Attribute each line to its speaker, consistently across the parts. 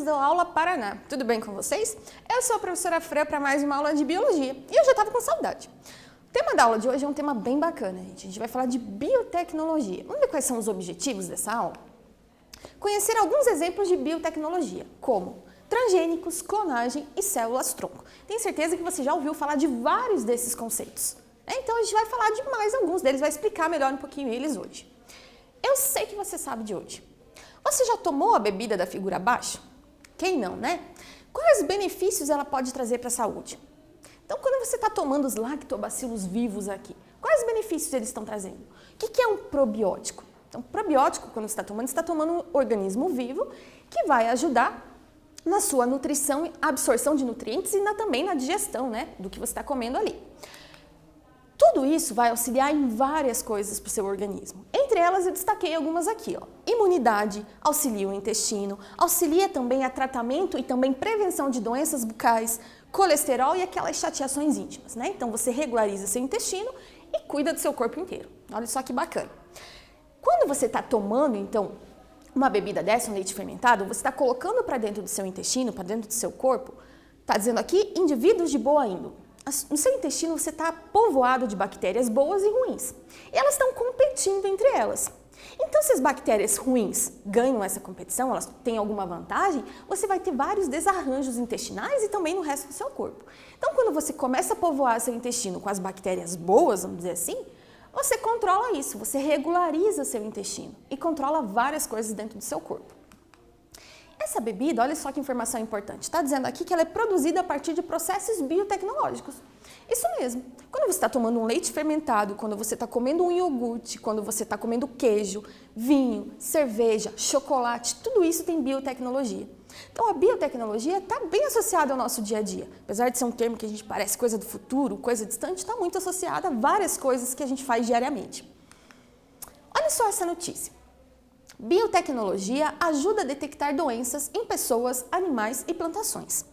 Speaker 1: do Aula Paraná. Tudo bem com vocês? Eu sou a professora Fran para mais uma aula de Biologia e eu já estava com saudade. O tema da aula de hoje é um tema bem bacana, gente. A gente vai falar de biotecnologia. Vamos ver quais são os objetivos dessa aula? Conhecer alguns exemplos de biotecnologia, como transgênicos, clonagem e células-tronco. Tenho certeza que você já ouviu falar de vários desses conceitos. Então a gente vai falar de mais alguns deles, vai explicar melhor um pouquinho eles hoje. Eu sei que você sabe de hoje. Você já tomou a bebida da figura abaixo? Quem não, né? Quais benefícios ela pode trazer para a saúde? Então, quando você está tomando os lactobacilos vivos aqui, quais benefícios eles estão trazendo? O que é um probiótico? Então, probiótico, quando você está tomando um organismo vivo que vai ajudar na sua nutrição, absorção de nutrientes e também na digestão, né, do que você está comendo ali. Tudo isso vai auxiliar em várias coisas para o seu organismo. Entre elas, eu destaquei algumas aqui, ó. Imunidade, auxilia o intestino, auxilia também a tratamento e também prevenção de doenças bucais, colesterol e aquelas chateações íntimas, né? Então, você regulariza seu intestino e cuida do seu corpo inteiro. Olha só que bacana. Quando você está tomando, então, uma bebida dessa, um leite fermentado, você está colocando para dentro do seu intestino, para dentro do seu corpo, está dizendo aqui, indivíduos de boa índole. No seu intestino você está povoado de bactérias boas e ruins. E elas estão competindo entre elas. Então, se as bactérias ruins ganham essa competição, elas têm alguma vantagem, você vai ter vários desarranjos intestinais e também no resto do seu corpo. Então, quando você começa a povoar seu intestino com as bactérias boas, vamos dizer assim, você controla isso, você regulariza seu intestino e controla várias coisas dentro do seu corpo. Essa bebida, olha só que informação importante, está dizendo aqui que ela é produzida a partir de processos biotecnológicos. Isso mesmo. Quando você está tomando um leite fermentado, quando você está comendo um iogurte, quando você está comendo queijo, vinho, cerveja, chocolate, tudo isso tem biotecnologia. Então, a biotecnologia está bem associada ao nosso dia a dia. Apesar de ser um termo que a gente parece coisa do futuro, coisa distante, está muito associada a várias coisas que a gente faz diariamente. Olha só essa notícia. Biotecnologia ajuda a detectar doenças em pessoas, animais e plantações.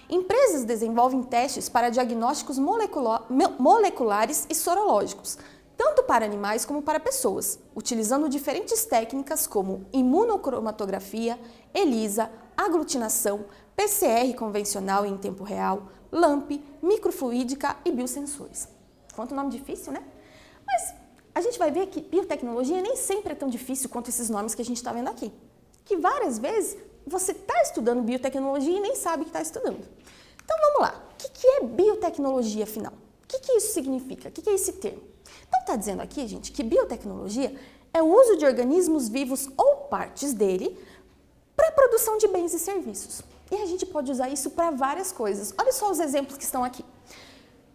Speaker 1: Empresas desenvolvem testes para diagnósticos moleculares e sorológicos, tanto para animais como para pessoas, utilizando diferentes técnicas como imunocromatografia, ELISA, aglutinação, PCR convencional em tempo real, LAMP, microfluídica e biosensores. Quanto nome difícil, né? Mas a gente vai ver que biotecnologia nem sempre é tão difícil quanto esses nomes que a gente está vendo aqui. Que várias vezes você está estudando biotecnologia e nem sabe que está estudando. Então vamos lá, o que é biotecnologia afinal? O que isso significa? O que é esse termo? Então está dizendo aqui, gente, que biotecnologia é o uso de organismos vivos ou partes dele para a produção de bens e serviços. E a gente pode usar isso para várias coisas. Olha só os exemplos que estão aqui.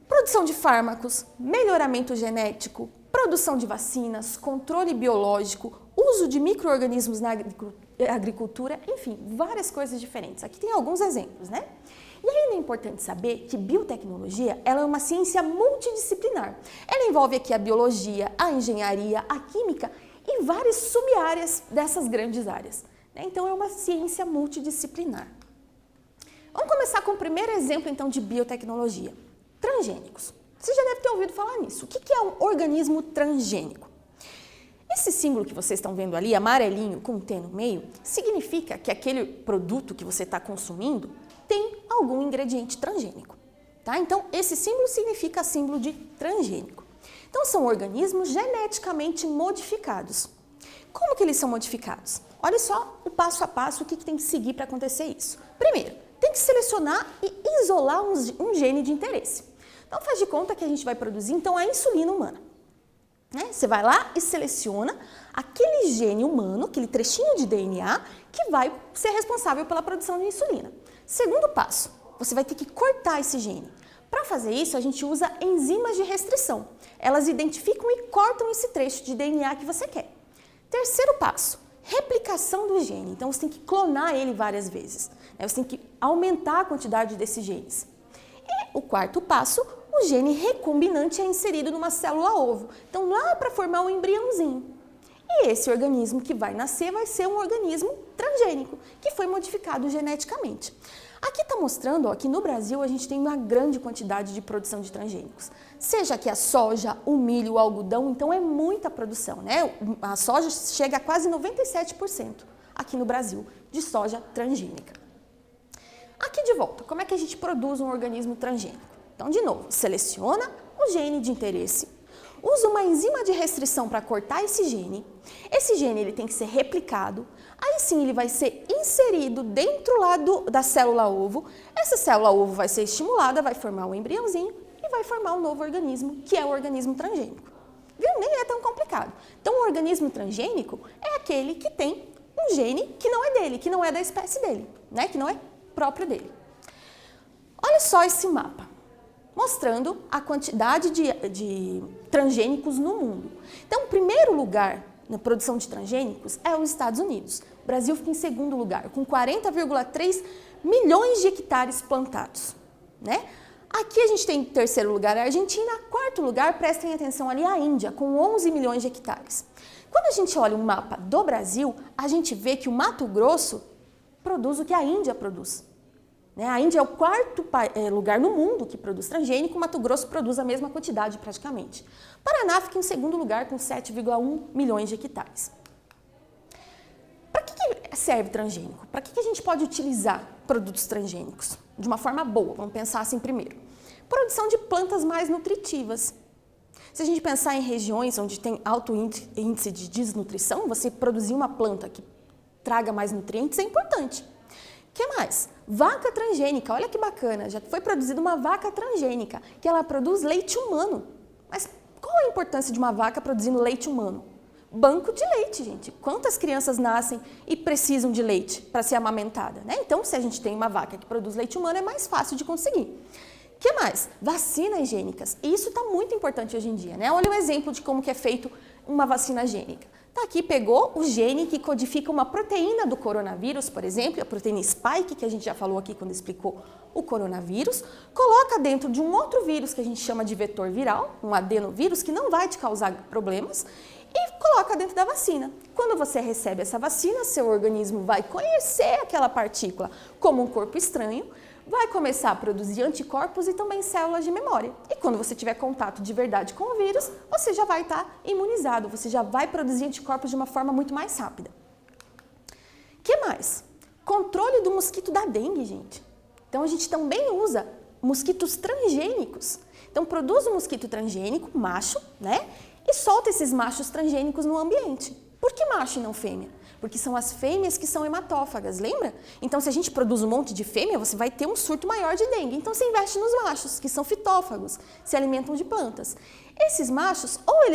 Speaker 1: Produção de fármacos, melhoramento genético, produção de vacinas, controle biológico, uso de micro-organismos na agricultura, enfim, várias coisas diferentes. Aqui tem alguns exemplos, né? E ainda é importante saber que biotecnologia ela é uma ciência multidisciplinar. Ela envolve aqui a biologia, a engenharia, a química e várias sub-áreas dessas grandes áreas, né? Então, é uma ciência multidisciplinar. Vamos começar com o primeiro exemplo, então, de biotecnologia. Transgênicos. Você já deve ter ouvido falar nisso. O que é um organismo transgênico? Esse símbolo que vocês estão vendo ali, amarelinho, com um T no meio, significa que aquele produto que você está consumindo tem algum ingrediente transgênico. Tá? Então, esse símbolo significa símbolo de transgênico. Então, são organismos geneticamente modificados. Como que eles são modificados? Olha só o passo a passo, o que tem que seguir para acontecer isso. Primeiro, tem que selecionar e isolar um gene de interesse. Então, faz de conta que a gente vai produzir, então, a insulina humana. Né? Você vai lá e seleciona aquele gene humano, aquele trechinho de DNA, que vai ser responsável pela produção de insulina. Segundo passo, você vai ter que cortar esse gene. Para fazer isso, a gente usa enzimas de restrição. Elas identificam e cortam esse trecho de DNA que você quer. Terceiro passo, replicação do gene. Então, você tem que clonar ele várias vezes. Você tem que aumentar a quantidade desses genes. E o quarto passo, o gene recombinante é inserido numa célula-ovo. Então, lá para formar um embriãozinho. E esse organismo que vai nascer vai ser um organismo transgênico, que foi modificado geneticamente. Aqui está mostrando que no Brasil a gente tem uma grande quantidade de produção de transgênicos. Seja que a soja, o milho, o algodão, então é muita produção, né? A soja chega a quase 97% aqui no Brasil de soja transgênica. Aqui de volta, como é que a gente produz um organismo transgênico? Então, de novo, seleciona o gene de interesse, usa uma enzima de restrição para cortar esse gene ele tem que ser replicado, aí sim ele vai ser inserido dentro lá da célula ovo, essa célula ovo vai ser estimulada, vai formar um embriãozinho e vai formar um novo organismo, que é o organismo transgênico. Viu? Nem é tão complicado. Então, o organismo transgênico é aquele que tem um gene que não é dele, que não é da espécie dele, né? Que não é próprio dele. Olha só esse mapa, mostrando a quantidade de transgênicos no mundo. Então, o primeiro lugar na produção de transgênicos é os Estados Unidos. O Brasil fica em segundo lugar, com 40,3 milhões de hectares plantados, né? Aqui a gente tem em terceiro lugar a Argentina, quarto lugar, prestem atenção ali, a Índia, com 11 milhões de hectares. Quando a gente olha o mapa do Brasil, a gente vê que o Mato Grosso produz o que a Índia produz. A Índia é o quarto lugar no mundo que produz transgênico, o Mato Grosso produz a mesma quantidade praticamente. Paraná fica em segundo lugar com 7,1 milhões de hectares. Para que serve transgênico? Para que a gente pode utilizar produtos transgênicos? De uma forma boa, vamos pensar assim primeiro. Produção de plantas mais nutritivas. Se a gente pensar em regiões onde tem alto índice de desnutrição, você produzir uma planta que traga mais nutrientes é importante. O que mais? Vaca transgênica, olha que bacana, já foi produzida uma vaca transgênica, que ela produz leite humano. Mas qual a importância de uma vaca produzindo leite humano? Banco de leite, gente. Quantas crianças nascem e precisam de leite para ser amamentada, né? Então, se a gente tem uma vaca que produz leite humano, é mais fácil de conseguir. O que mais? Vacinas gênicas. E isso está muito importante hoje em dia, né? Olha um exemplo de como que é feito uma vacina gênica. Tá aqui, pegou o gene que codifica uma proteína do coronavírus, por exemplo, a proteína spike, que a gente já falou aqui quando explicou o coronavírus, coloca dentro de um outro vírus que a gente chama de vetor viral, um adenovírus, que não vai te causar problemas, e coloca dentro da vacina. Quando você recebe essa vacina, seu organismo vai conhecer aquela partícula como um corpo estranho, vai começar a produzir anticorpos e também células de memória. E quando você tiver contato de verdade com o vírus, você já vai estar imunizado, você já vai produzir anticorpos de uma forma muito mais rápida. O que mais? Controle do mosquito da dengue, gente. Então, a gente também usa mosquitos transgênicos. Então, produz um mosquito transgênico, macho, né? E solta esses machos transgênicos no ambiente. Por que macho e não fêmea? Porque são as fêmeas que são hematófagas, lembra? Então, se a gente produz um monte de fêmea, você vai ter um surto maior de dengue. Então, você investe nos machos, que são fitófagos, se alimentam de plantas. Esses machos, ou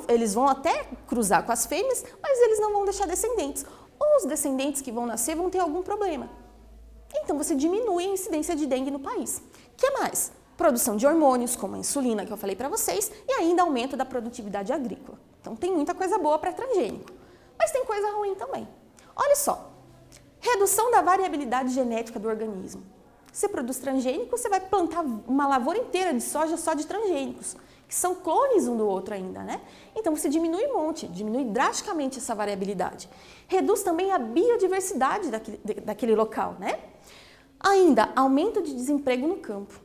Speaker 1: eles vão até cruzar com as fêmeas, mas eles não vão deixar descendentes. Ou os descendentes que vão nascer vão ter algum problema. Então, você diminui a incidência de dengue no país. O que mais? Produção de hormônios, como a insulina, que eu falei para vocês, e ainda aumento da produtividade agrícola. Então, tem muita coisa boa para transgênico. Mas tem coisa ruim também. Olha só, redução da variabilidade genética do organismo. Você produz transgênico, você vai plantar uma lavoura inteira de soja só de transgênicos, que são clones um do outro ainda, né? Então você diminui um monte, diminui drasticamente essa variabilidade. Reduz também a biodiversidade daquele local, né? Ainda, aumento de desemprego no campo.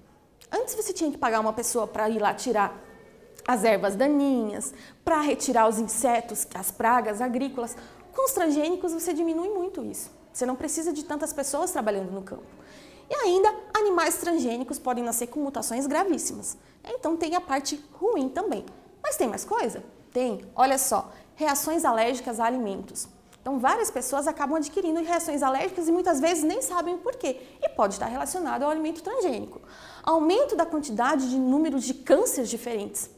Speaker 1: Antes você tinha que pagar uma pessoa para ir lá tirar as ervas daninhas, para retirar os insetos, as pragas agrícolas. Com os transgênicos você diminui muito isso. Você não precisa de tantas pessoas trabalhando no campo. E ainda, animais transgênicos podem nascer com mutações gravíssimas. Então tem a parte ruim também. Mas tem mais coisa? Tem. Olha só, reações alérgicas a alimentos. Então várias pessoas acabam adquirindo reações alérgicas e muitas vezes nem sabem o porquê. E pode estar relacionado ao alimento transgênico. Aumento da quantidade de números de cânceres diferentes.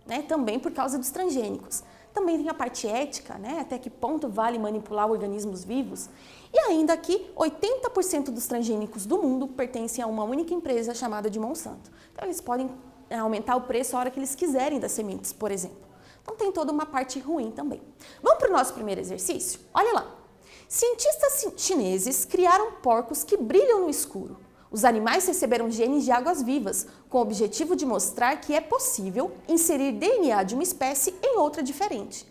Speaker 1: Né, também por causa dos transgênicos. Também tem a parte ética, né, até que ponto vale manipular organismos vivos. E ainda aqui, 80% dos transgênicos do mundo pertencem a uma única empresa chamada de Monsanto. Então eles podem aumentar o preço a hora que eles quiserem das sementes, por exemplo. Então tem toda uma parte ruim também. Vamos para o nosso primeiro exercício? Olha lá. Cientistas chineses criaram porcos que brilham no escuro. Os animais receberam genes de águas-vivas, com o objetivo de mostrar que é possível inserir DNA de uma espécie em outra diferente.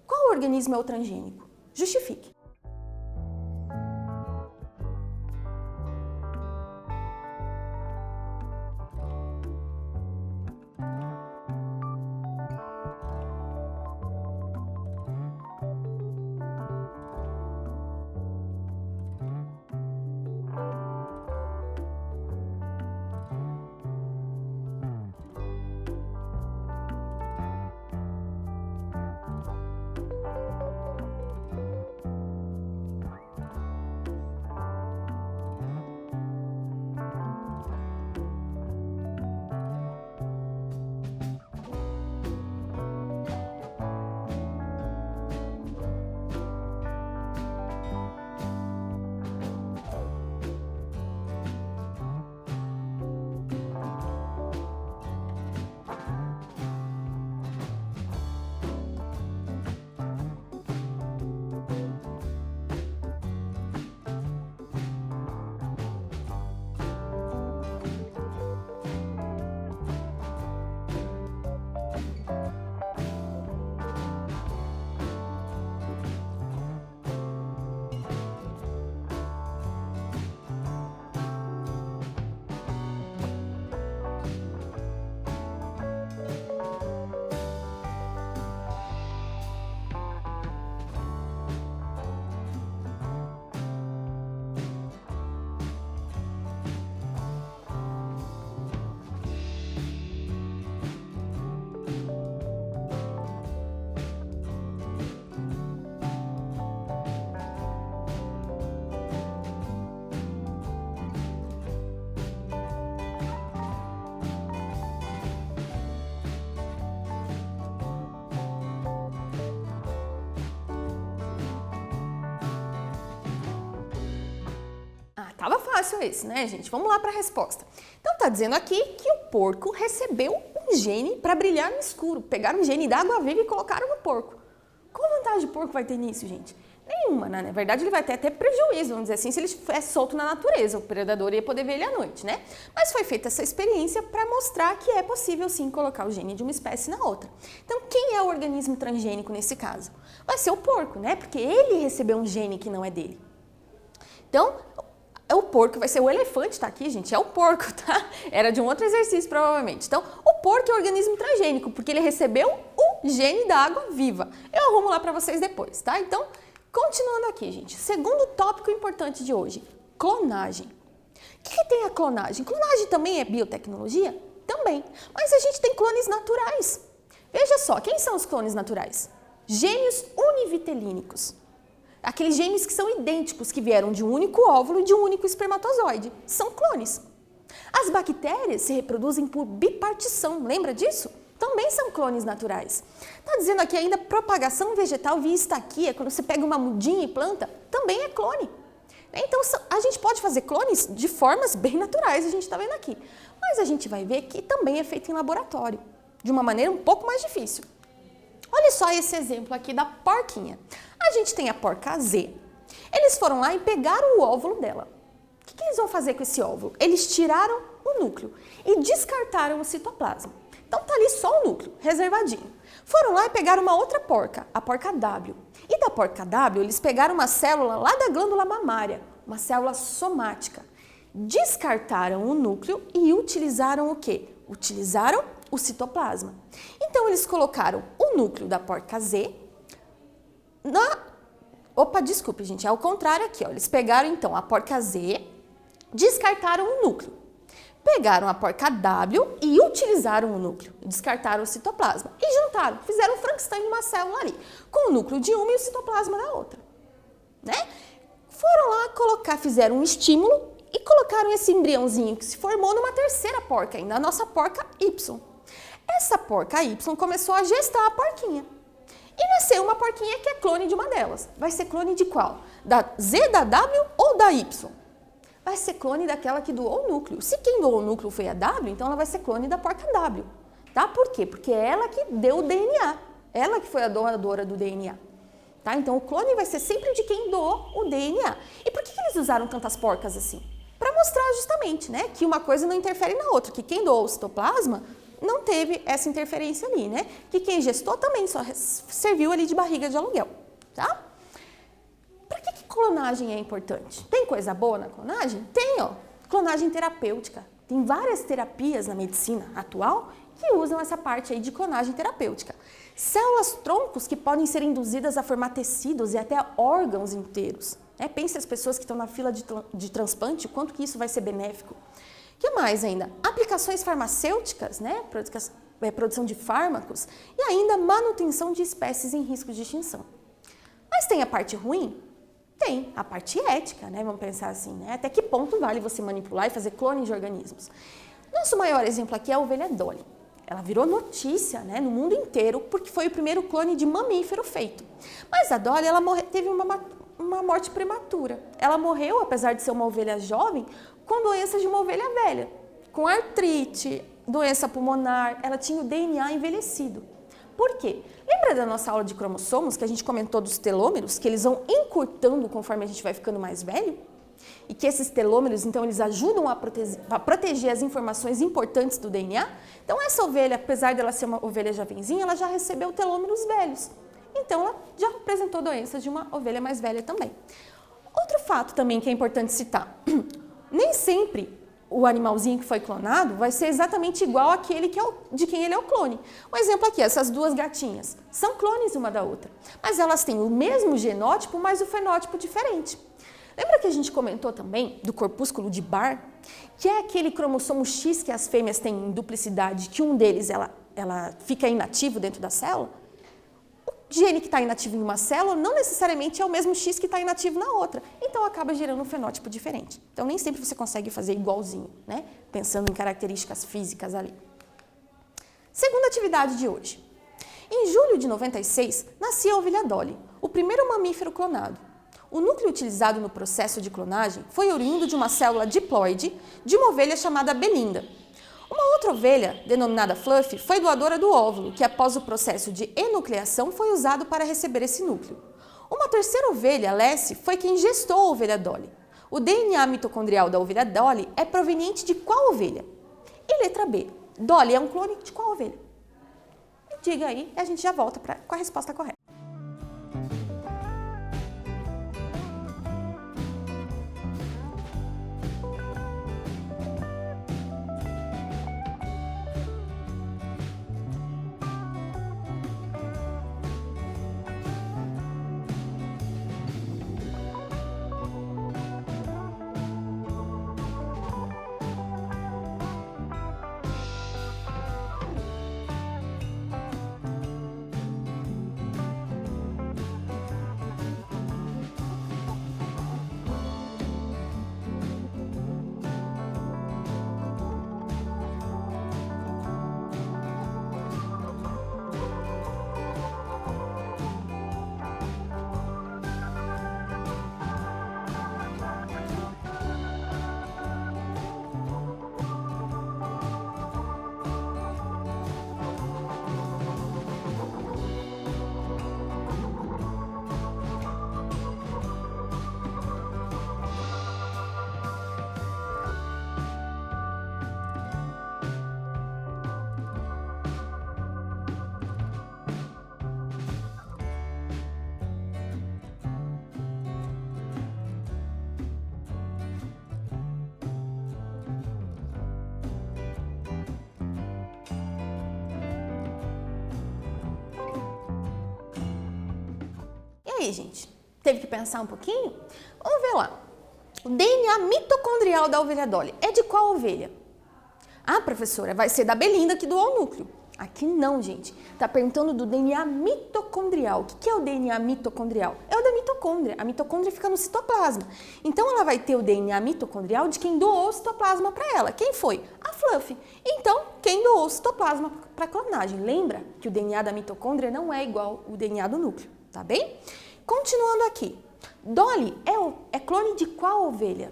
Speaker 1: Qual organismo é o transgênico? Justifique. Tava fácil esse, né, gente? Vamos lá para a resposta. Então, tá dizendo aqui que o porco recebeu um gene para brilhar no escuro. Pegaram um gene da água viva e colocaram no porco. Qual vantagem o porco vai ter nisso, gente? Nenhuma, né? Na verdade, ele vai ter até prejuízo, vamos dizer assim, se ele estivesse solto na natureza. O predador ia poder ver ele à noite, né? Mas foi feita essa experiência para mostrar que é possível, sim, colocar o gene de uma espécie na outra. Então, quem é o organismo transgênico nesse caso? Vai ser o porco, né? Porque ele recebeu um gene que não é dele. Então, o porco vai ser o elefante, tá aqui, gente? É o porco, tá? Era de um outro exercício, provavelmente. Então, o porco é o organismo transgênico, porque ele recebeu o gene da água viva. Eu arrumo lá para vocês depois, tá? Então, continuando aqui, gente. Segundo tópico importante de hoje, clonagem. O que tem a clonagem? Clonagem também é biotecnologia? Também. Mas a gente tem clones naturais. Veja só, quem são os clones naturais? Gêmeos univitelínicos. Aqueles gêmeos que são idênticos, que vieram de um único óvulo e de um único espermatozoide. São clones. As bactérias se reproduzem por bipartição, lembra disso? Também são clones naturais. Está dizendo aqui ainda propagação vegetal via estaquia, quando você pega uma mudinha e planta, também é clone. Então, a gente pode fazer clones de formas bem naturais, a gente está vendo aqui. Mas a gente vai ver que também é feito em laboratório, de uma maneira um pouco mais difícil. Olha só esse exemplo aqui da porquinha. A gente tem a porca Z. Eles foram lá e pegaram o óvulo dela. O que eles vão fazer com esse óvulo? Eles tiraram o núcleo e descartaram o citoplasma. Então tá ali só o núcleo, reservadinho. Foram lá e pegaram uma outra porca, a porca W. E da porca W, eles pegaram uma célula lá da glândula mamária, uma célula somática. Descartaram o núcleo e utilizaram o quê? Utilizaram o citoplasma. Então, eles colocaram o núcleo da porca Z na... Opa, desculpe, gente, é ao contrário aqui, ó. Eles pegaram, então, a porca Z, descartaram o núcleo. Pegaram a porca W e utilizaram o núcleo, descartaram o citoplasma e juntaram, fizeram um Frankenstein de uma célula ali, com o núcleo de uma e o citoplasma da outra, né? Foram lá fizeram um estímulo e colocaram esse embriãozinho que se formou numa terceira porca ainda, a nossa porca Y. Essa porca Y começou a gestar a porquinha. E nasceu uma porquinha que é clone de uma delas. Vai ser clone de qual? Da Z, da W ou da Y? Vai ser clone daquela que doou o núcleo. Se quem doou o núcleo foi a W, então ela vai ser clone da porca W. Tá? Por quê? Porque é ela que deu o DNA. Ela que foi a doadora do DNA. Tá? Então o clone vai ser sempre de quem doou o DNA. E por que eles usaram tantas porcas assim? Para mostrar justamente, né, que uma coisa não interfere na outra, que quem doou o citoplasma não teve essa interferência ali, né? Que quem gestou também só serviu ali de barriga de aluguel, tá? Para que clonagem é importante? Tem coisa boa na clonagem? Tem, ó. Clonagem terapêutica. Tem várias terapias na medicina atual que usam essa parte aí de clonagem terapêutica. Células troncos que podem ser induzidas a formar tecidos e até órgãos inteiros. Pense as pessoas que estão na fila de transplante, o quanto que isso vai ser benéfico. O que mais ainda? Aplicações farmacêuticas, né? Produção de fármacos e ainda manutenção de espécies em risco de extinção. Mas tem a parte ruim? Tem a parte ética, né? Vamos pensar assim, né? Até que ponto vale você manipular e fazer clones de organismos? Nosso maior exemplo aqui é a ovelha Dolly. Ela virou notícia, né, no mundo inteiro porque foi o primeiro clone de mamífero feito. Mas a Dolly, ela teve uma morte prematura. Ela morreu, apesar de ser uma ovelha jovem, com doenças de uma ovelha velha, com artrite, doença pulmonar, ela tinha o DNA envelhecido. Por quê? Lembra da nossa aula de cromossomos, que a gente comentou dos telômeros, que eles vão encurtando conforme a gente vai ficando mais velho? E que esses telômeros, então, eles ajudam a proteger as informações importantes do DNA? Então, essa ovelha, apesar dela ser uma ovelha jovenzinha, ela já recebeu telômeros velhos. Então, ela já apresentou doenças de uma ovelha mais velha também. Outro fato também que é importante citar. Nem sempre o animalzinho que foi clonado vai ser exatamente igual àquele de quem ele é o clone. Um exemplo aqui, essas duas gatinhas. São clones uma da outra, mas elas têm o mesmo genótipo, mas o fenótipo diferente. Lembra que a gente comentou também do corpúsculo de Barr, que é aquele cromossomo X que as fêmeas têm em duplicidade, que um deles ela fica inativo dentro da célula? O gene que está inativo em uma célula não necessariamente é o mesmo X que está inativo na outra. Então, acaba gerando um fenótipo diferente. Então, nem sempre você consegue fazer igualzinho, né? Pensando em características físicas ali. Segunda atividade de hoje. Em julho de 96, nascia a ovelha Dolly, o primeiro mamífero clonado. O núcleo utilizado no processo de clonagem foi oriundo de uma célula diploide de uma ovelha chamada Belinda. Uma outra ovelha, denominada Fluffy, foi doadora do óvulo, que após o processo de enucleação foi usado para receber esse núcleo. Uma terceira ovelha, Lassie, foi quem gestou a ovelha Dolly. O DNA mitocondrial da ovelha Dolly é proveniente de qual ovelha? E letra B, Dolly é um clone de qual ovelha? Me diga aí e a gente já volta com a resposta correta. E aí, gente? Teve que pensar um pouquinho? Vamos ver lá. O DNA mitocondrial da ovelha Dolly é de qual ovelha? Ah, professora, vai ser da Belinda que doou o núcleo. Aqui não, gente. Tá perguntando do DNA mitocondrial. O que é o DNA mitocondrial? É o da mitocôndria. A mitocôndria fica no citoplasma. Então, ela vai ter o DNA mitocondrial de quem doou o citoplasma para ela. Quem foi? A Fluffy. Então, quem doou o citoplasma para clonagem? Lembra que o DNA da mitocôndria não é igual ao DNA do núcleo, tá bem? Continuando aqui. Dolly é clone de qual ovelha?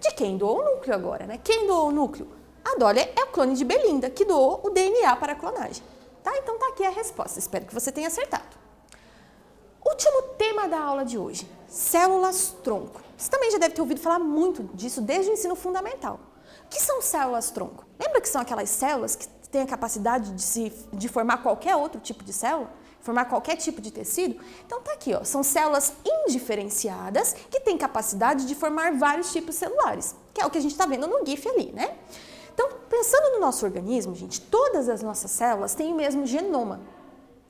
Speaker 1: De quem doou o núcleo agora, né? Quem doou o núcleo? A Dolly é o clone de Belinda, que doou o DNA para a clonagem. Tá? Então tá aqui a resposta. Espero que você tenha acertado. Último tema da aula de hoje. Células-tronco. Você também já deve ter ouvido falar muito disso desde o ensino fundamental. O que são células-tronco? Lembra que são aquelas células que têm a capacidade de formar qualquer outro tipo de célula? Formar qualquer tipo de tecido? Então tá aqui, ó. São células indiferenciadas que têm capacidade de formar vários tipos celulares, que é o que a gente está vendo no GIF ali, né? Então, pensando no nosso organismo, gente, todas as nossas células têm o mesmo genoma,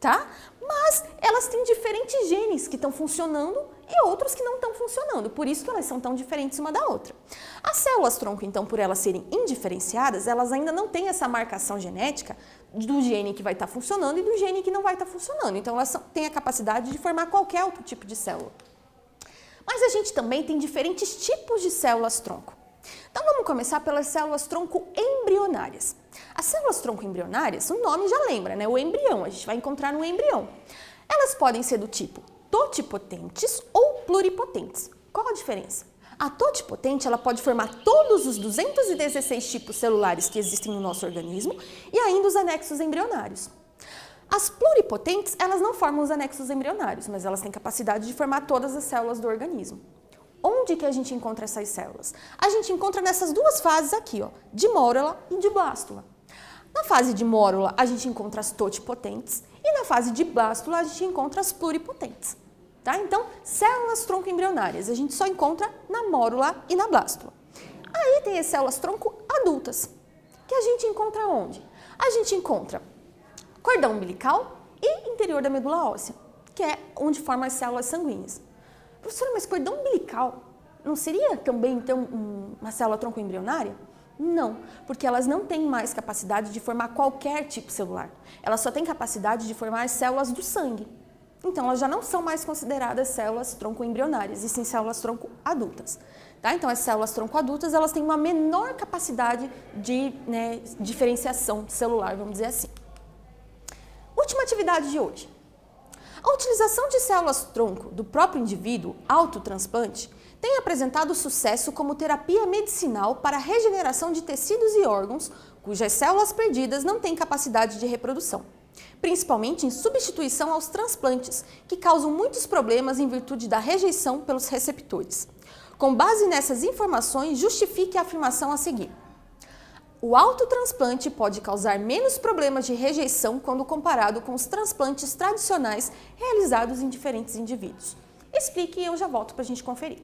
Speaker 1: tá? Mas elas têm diferentes genes que estão funcionando e outros que não estão funcionando, por isso que elas são tão diferentes uma da outra. As células-tronco, então, por elas serem indiferenciadas, elas ainda não têm essa marcação genética do gene que vai estar funcionando e do gene que não vai estar funcionando. Então, elas têm a capacidade de formar qualquer outro tipo de célula. Mas a gente também tem diferentes tipos de células-tronco. Então, vamos começar pelas células-tronco embrionárias. As células-tronco embrionárias, o nome já lembra, né? O embrião, a gente vai encontrar no embrião. Elas podem ser do tipo totipotentes ou pluripotentes. Qual a diferença? A totipotente, ela pode formar todos os 216 tipos celulares que existem no nosso organismo e ainda os anexos embrionários. As pluripotentes, elas não formam os anexos embrionários, mas elas têm capacidade de formar todas as células do organismo. Onde que a gente encontra essas células? A gente encontra nessas duas fases aqui, ó, de mórula e de blástula. Na fase de mórula, a gente encontra as totipotentes e na fase de blástula, a gente encontra as pluripotentes. Tá? Então, células-tronco embrionárias, a gente só encontra na mórula e na blástula. Aí tem as células-tronco adultas, que a gente encontra onde? A gente encontra cordão umbilical e interior da medula óssea, que é onde formam as células sanguíneas. Professora, mas cordão umbilical não seria também, então, uma célula-tronco embrionária? Não, porque elas não têm mais capacidade de formar qualquer tipo celular. Elas só têm capacidade de formar as células do sangue. Então, elas já não são mais consideradas células-tronco embrionárias, e sim células-tronco adultas. Tá? Então, as células-tronco adultas, elas têm uma menor capacidade de diferenciação celular, vamos dizer assim. Última atividade de hoje. A utilização de células-tronco do próprio indivíduo, autotransplante, tem apresentado sucesso como terapia medicinal para a regeneração de tecidos e órgãos cujas células perdidas não têm capacidade de reprodução, principalmente em substituição aos transplantes, que causam muitos problemas em virtude da rejeição pelos receptores. Com base nessas informações, justifique a afirmação a seguir. O autotransplante pode causar menos problemas de rejeição quando comparado com os transplantes tradicionais realizados em diferentes indivíduos. Explique e eu já volto para a gente conferir.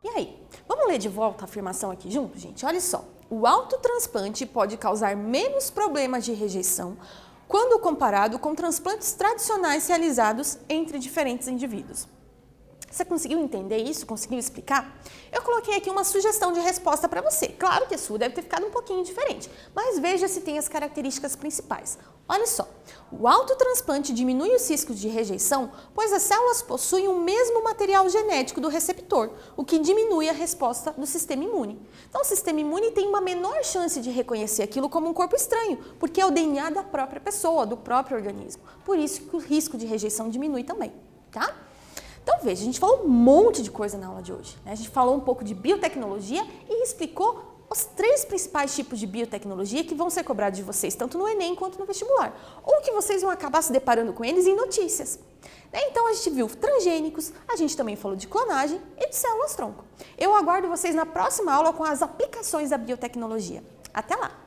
Speaker 1: E aí, vamos ler de volta a afirmação aqui junto, gente? Olha só, o autotransplante pode causar menos problemas de rejeição quando comparado com transplantes tradicionais realizados entre diferentes indivíduos. Você conseguiu entender isso? Conseguiu explicar? Eu coloquei aqui uma sugestão de resposta para você. Claro que a sua deve ter ficado um pouquinho diferente, mas veja se tem as características principais. Olha só, o autotransplante diminui os riscos de rejeição, pois as células possuem o mesmo material genético do receptor, o que diminui a resposta do sistema imune. Então, o sistema imune tem uma menor chance de reconhecer aquilo como um corpo estranho, porque é o DNA da própria pessoa, do próprio organismo. Por isso que o risco de rejeição diminui também, tá? Então, veja, a gente falou um monte de coisa na aula de hoje, né? A gente falou um pouco de biotecnologia e explicou os 3 principais tipos de biotecnologia que vão ser cobrados de vocês, tanto no Enem quanto no vestibular, ou que vocês vão acabar se deparando com eles em notícias. Então, a gente viu transgênicos, a gente também falou de clonagem e de células-tronco. Eu aguardo vocês na próxima aula com as aplicações da biotecnologia. Até lá!